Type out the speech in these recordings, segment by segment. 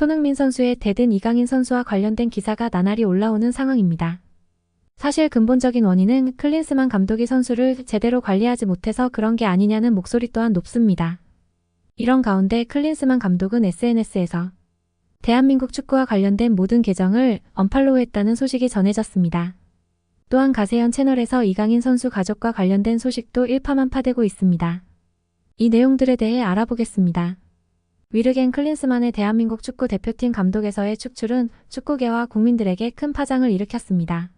손흥민 선수의 대든 이강인 선수와 관련된 기사가 나날이 올라오는 상황입니다. 사실 근본적인 원인은 클린스만 감독이 선수를 제대로 관리하지 못해서 그런 게 아니냐는 목소리 또한 높습니다. 이런 가운데 클린스만 감독은 SNS에서 대한민국 축구와 관련된 모든 계정을 언팔로우했다는 소식이 전해졌습니다. 또한 가세현 채널에서 이강인 선수 가족과 관련된 소식도 일파만파되고 있습니다. 이 내용들에 대해 알아보겠습니다. 위르겐 클린스만의 대한민국 축구 대표팀 감독에서의 축출은 축구계와 국민들에게 큰 파장을 일으켰습니다.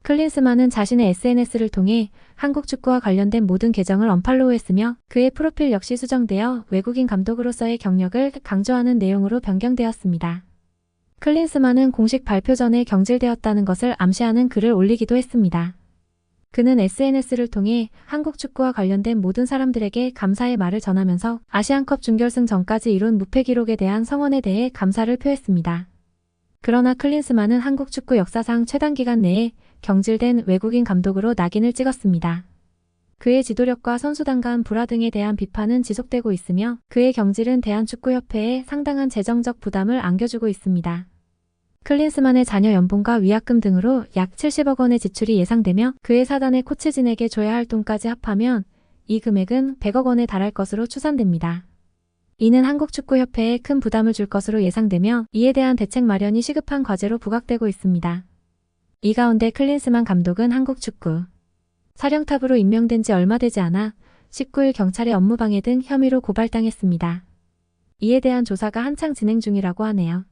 클린스만은 자신의 SNS를 통해 한국 축구와 관련된 모든 계정을 언팔로우했으며 그의 프로필 역시 수정되어 외국인 감독으로서의 경력을 강조하는 내용으로 변경되었습니다. 클린스만은 공식 발표 전에 경질되었다는 것을 암시하는 글을 올리기도 했습니다. 그는 SNS를 통해 한국 축구와 관련된 모든 사람들에게 감사의 말을 전하면서 아시안컵 준결승 전까지 이룬 무패 기록에 대한 성원에 대해 감사를 표했습니다. 그러나 클린스만은 한국 축구 역사상 최단 기간 내에 경질된 외국인 감독으로 낙인을 찍었습니다. 그의 지도력과 선수단 간 불화 등에 대한 비판은 지속되고 있으며 그의 경질은 대한축구협회에 상당한 재정적 부담을 안겨주고 있습니다. 클린스만의 자녀 연봉과 위약금 등으로 약 70억 원의 지출이 예상되며 그의 사단의 코치진에게 줘야 할 돈까지 합하면 이 금액은 100억 원에 달할 것으로 추산됩니다. 이는 한국축구협회에 큰 부담을 줄 것으로 예상되며 이에 대한 대책 마련이 시급한 과제로 부각되고 있습니다. 이 가운데 클린스만 감독은 한국축구 사령탑으로 임명된 지 얼마 되지 않아 19일 경찰의 업무방해 등 혐의로 고발당했습니다. 이에 대한 조사가 한창 진행 중이라고 하네요.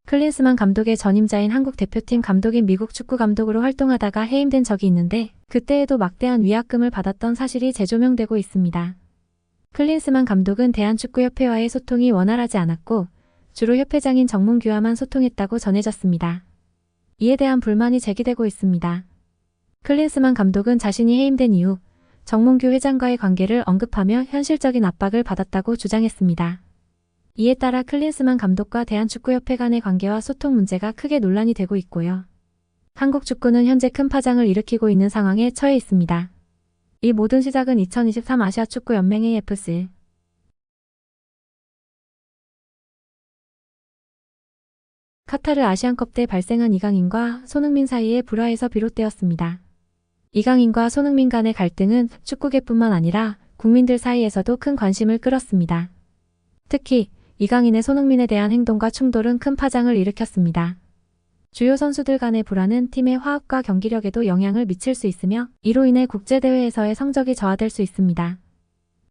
클린스만 감독의 전임자인 한국 대표팀 감독인 미국 축구 감독으로 활동하다가 해임된 적이 있는데 그때에도 막대한 위약금을 받았던 사실이 재조명되고 있습니다. 클린스만 감독은 대한축구협회와의 소통이 원활하지 않았고 주로 협회장인 정문규와만 소통했다고 전해졌습니다. 이에 대한 불만이 제기되고 있습니다. 클린스만 감독은 자신이 해임된 이후 정문규 회장과의 관계를 언급하며 현실적인 압박을 받았다고 주장했습니다. 이에 따라 클린스만 감독과 대한축구협회 간의 관계와 소통 문제가 크게 논란이 되고 있고요. 한국 축구는 현재 큰 파장을 일으키고 있는 상황에 처해 있습니다. 이 모든 시작은 2023 아시아축구연맹 AFC 카타르 아시안컵 때 발생한 이강인과 손흥민 사이의 불화에서 비롯되었습니다. 이강인과 손흥민 간의 갈등은 축구계뿐만 아니라 국민들 사이에서도 큰 관심을 끌었습니다. 특히 이강인의 손흥민에 대한 행동과 충돌은 큰 파장을 일으켰습니다. 주요 선수들 간의 불화는 팀의 화합과 경기력에도 영향을 미칠 수 있으며 이로 인해 국제대회에서의 성적이 저하될 수 있습니다.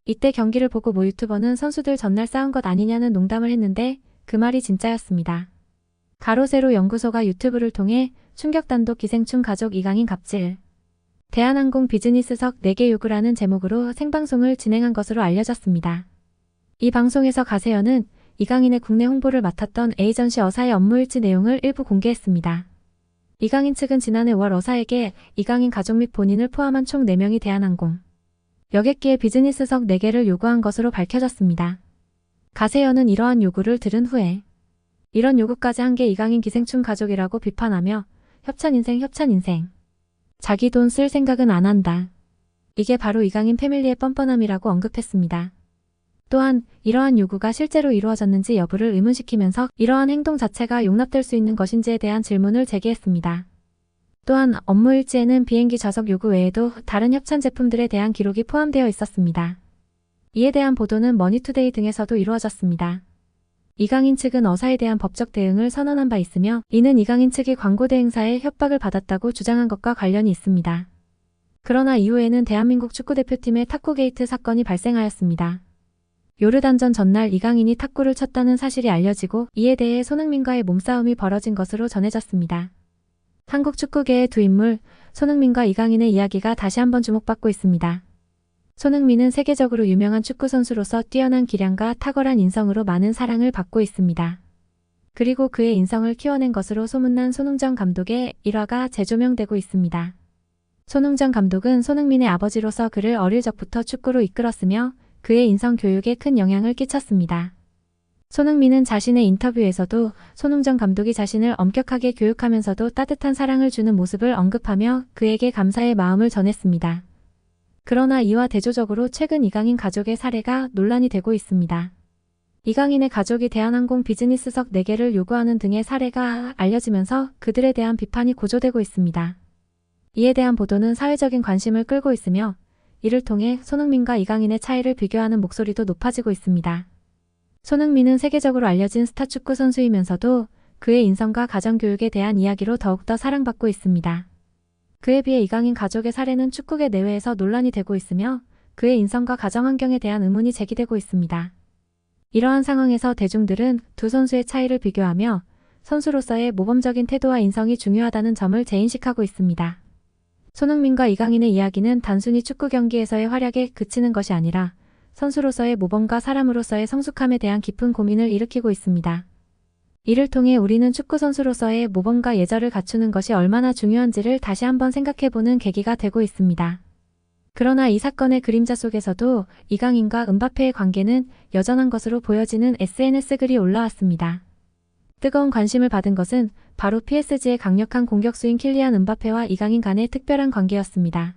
이때 경기를 보고 모 유튜버는 선수들 전날 싸운 것 아니냐는 농담을 했는데 그 말이 진짜였습니다. 가로세로 연구소가 유튜브를 통해 충격 단독 기생충 가족 이강인 갑질 대한항공 비즈니스석 4개 요구라는 제목으로 생방송을 진행한 것으로 알려졌습니다. 이 방송에서 가세현은 이강인의 국내 홍보를 맡았던 에이전시 어사의 업무일지 내용을 일부 공개했습니다. 이강인 측은 지난해 5월 어사에게 이강인 가족 및 본인을 포함한 총 4명이 대한항공 여객기의 비즈니스석 4개를 요구한 것으로 밝혀졌습니다. 가세현은 이러한 요구를 들은 후에 이런 요구까지 한 게 이강인 기생충 가족이라고 비판하며 협찬인생 자기 돈 쓸 생각은 안 한다. 이게 바로 이강인 패밀리의 뻔뻔함이라고 언급했습니다. 또한 이러한 요구가 실제로 이루어졌는지 여부를 의문시키면서 이러한 행동 자체가 용납될 수 있는 것인지에 대한 질문을 제기했습니다. 또한 업무일지에는 비행기 좌석 요구 외에도 다른 협찬 제품들에 대한 기록이 포함되어 있었습니다. 이에 대한 보도는 머니투데이 등에서도 이루어졌습니다. 이강인 측은 어사에 대한 법적 대응을 선언한 바 있으며 이는 이강인 측이 광고 대행사에 협박을 받았다고 주장한 것과 관련이 있습니다. 그러나 이후에는 대한민국 축구대표팀의 탁구 게이트 사건이 발생하였습니다. 요르단전 전날 이강인이 탁구를 쳤다는 사실이 알려지고 이에 대해 손흥민과의 몸싸움이 벌어진 것으로 전해졌습니다. 한국 축구계의 두 인물 손흥민과 이강인의 이야기가 다시 한번 주목받고 있습니다. 손흥민은 세계적으로 유명한 축구선수로서 뛰어난 기량과 탁월한 인성으로 많은 사랑을 받고 있습니다. 그리고 그의 인성을 키워낸 것으로 소문난 손흥정 감독의 일화가 재조명되고 있습니다. 손흥정 감독은 손흥민의 아버지로서 그를 어릴 적부터 축구로 이끌었으며 그의 인성 교육에 큰 영향을 끼쳤습니다. 손흥민은 자신의 인터뷰에서도 손흥정 감독이 자신을 엄격하게 교육하면서도 따뜻한 사랑을 주는 모습을 언급하며 그에게 감사의 마음을 전했습니다. 그러나 이와 대조적으로 최근 이강인 가족의 사례가 논란이 되고 있습니다. 이강인의 가족이 대한항공 비즈니스석 4개를 요구하는 등의 사례가 알려지면서 그들에 대한 비판이 고조되고 있습니다. 이에 대한 보도는 사회적인 관심을 끌고 있으며 이를 통해 손흥민과 이강인의 차이를 비교하는 목소리도 높아지고 있습니다. 손흥민은 세계적으로 알려진 스타 축구 선수이면서도 그의 인성과 가정교육에 대한 이야기로 더욱더 사랑받고 있습니다. 그에 비해 이강인 가족의 사례는 축구계 내외에서 논란이 되고 있으며 그의 인성과 가정 환경에 대한 의문이 제기되고 있습니다. 이러한 상황에서 대중들은 두 선수의 차이를 비교하며 선수로서의 모범적인 태도와 인성이 중요하다는 점을 재인식하고 있습니다. 손흥민과 이강인의 이야기는 단순히 축구 경기에서의 활약에 그치는 것이 아니라 선수로서의 모범과 사람으로서의 성숙함에 대한 깊은 고민을 일으키고 있습니다. 이를 통해 우리는 축구 선수로서의 모범과 예절을 갖추는 것이 얼마나 중요한지를 다시 한번 생각해보는 계기가 되고 있습니다. 그러나 이 사건의 그림자 속에서도 이강인과 음바페의 관계는 여전한 것으로 보여지는 SNS 글이 올라왔습니다. 뜨거운 관심을 받은 것은 바로 PSG의 강력한 공격수인 킬리안 음바페와 이강인 간의 특별한 관계였습니다.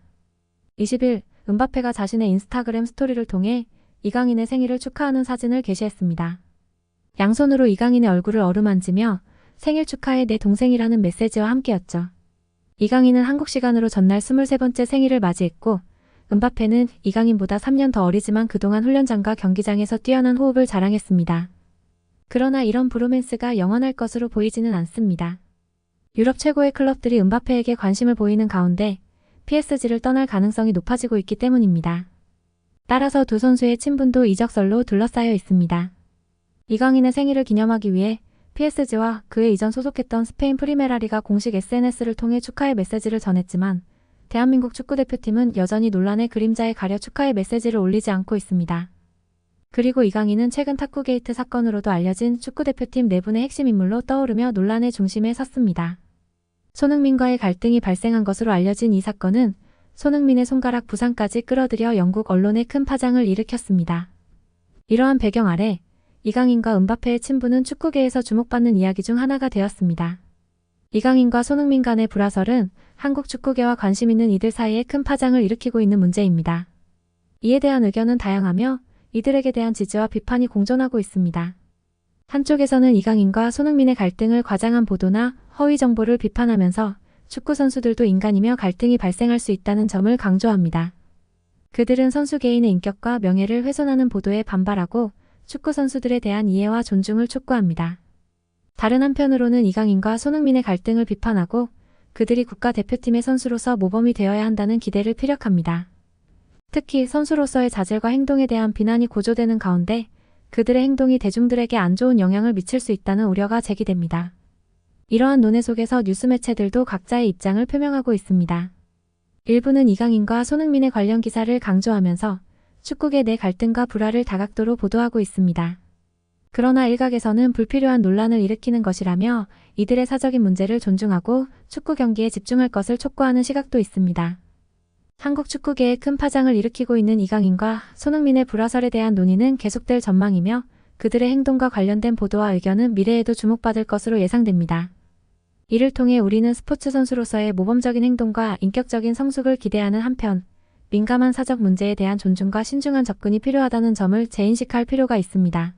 20일, 음바페가 자신의 인스타그램 스토리를 통해 이강인의 생일을 축하하는 사진을 게시했습니다. 양손으로 이강인의 얼굴을 어루만지며 생일 축하해 내 동생이라는 메시지와 함께였죠. 이강인은 한국 시간으로 전날 23번째 생일을 맞이했고 음바페는 이강인보다 3년 더 어리지만 그동안 훈련장과 경기장에서 뛰어난 호흡을 자랑했습니다. 그러나 이런 브로맨스가 영원할 것으로 보이지는 않습니다. 유럽 최고의 클럽들이 음바페에게 관심을 보이는 가운데 PSG를 떠날 가능성이 높아지고 있기 때문입니다. 따라서 두 선수의 친분도 이적설로 둘러싸여 있습니다. 이강인의 생일을 기념하기 위해 PSG와 그에 이전 소속했던 스페인 프리메라리가 공식 SNS를 통해 축하의 메시지를 전했지만 대한민국 축구대표팀은 여전히 논란의 그림자에 가려 축하의 메시지를 올리지 않고 있습니다. 그리고 이강인은 최근 탁구게이트 사건으로도 알려진 축구대표팀 내분의 핵심 인물로 떠오르며 논란의 중심에 섰습니다. 손흥민과의 갈등이 발생한 것으로 알려진 이 사건은 손흥민의 손가락 부상까지 끌어들여 영국 언론에 큰 파장을 일으켰습니다. 이러한 배경 아래 이강인과 음바페의 친분은 축구계에서 주목받는 이야기 중 하나가 되었습니다. 이강인과 손흥민 간의 불화설은 한국 축구계와 관심 있는 이들 사이에 큰 파장을 일으키고 있는 문제입니다. 이에 대한 의견은 다양하며 이들에게 대한 지지와 비판이 공존하고 있습니다. 한쪽에서는 이강인과 손흥민의 갈등을 과장한 보도나 허위 정보를 비판하면서 축구 선수들도 인간이며 갈등이 발생할 수 있다는 점을 강조합니다. 그들은 선수 개인의 인격과 명예를 훼손하는 보도에 반발하고 축구 선수들에 대한 이해와 존중을 촉구합니다. 다른 한편으로는 이강인과 손흥민의 갈등을 비판하고 그들이 국가대표팀의 선수로서 모범이 되어야 한다는 기대를 피력합니다. 특히 선수로서의 자질과 행동에 대한 비난이 고조되는 가운데 그들의 행동이 대중들에게 안 좋은 영향을 미칠 수 있다는 우려가 제기됩니다. 이러한 논의 속에서 뉴스 매체들도 각자의 입장을 표명하고 있습니다. 일부는 이강인과 손흥민의 관련 기사를 강조하면서 축구계 내 갈등과 불화를 다각도로 보도하고 있습니다. 그러나 일각에서는 불필요한 논란을 일으키는 것이라며 이들의 사적인 문제를 존중하고 축구 경기에 집중할 것을 촉구하는 시각도 있습니다. 한국 축구계에 큰 파장을 일으키고 있는 이강인과 손흥민의 불화설에 대한 논의는 계속될 전망이며 그들의 행동과 관련된 보도와 의견은 미래에도 주목받을 것으로 예상됩니다. 이를 통해 우리는 스포츠 선수로서의 모범적인 행동과 인격적인 성숙을 기대하는 한편 민감한 사적 문제에 대한 존중과 신중한 접근이 필요하다는 점을 재인식할 필요가 있습니다.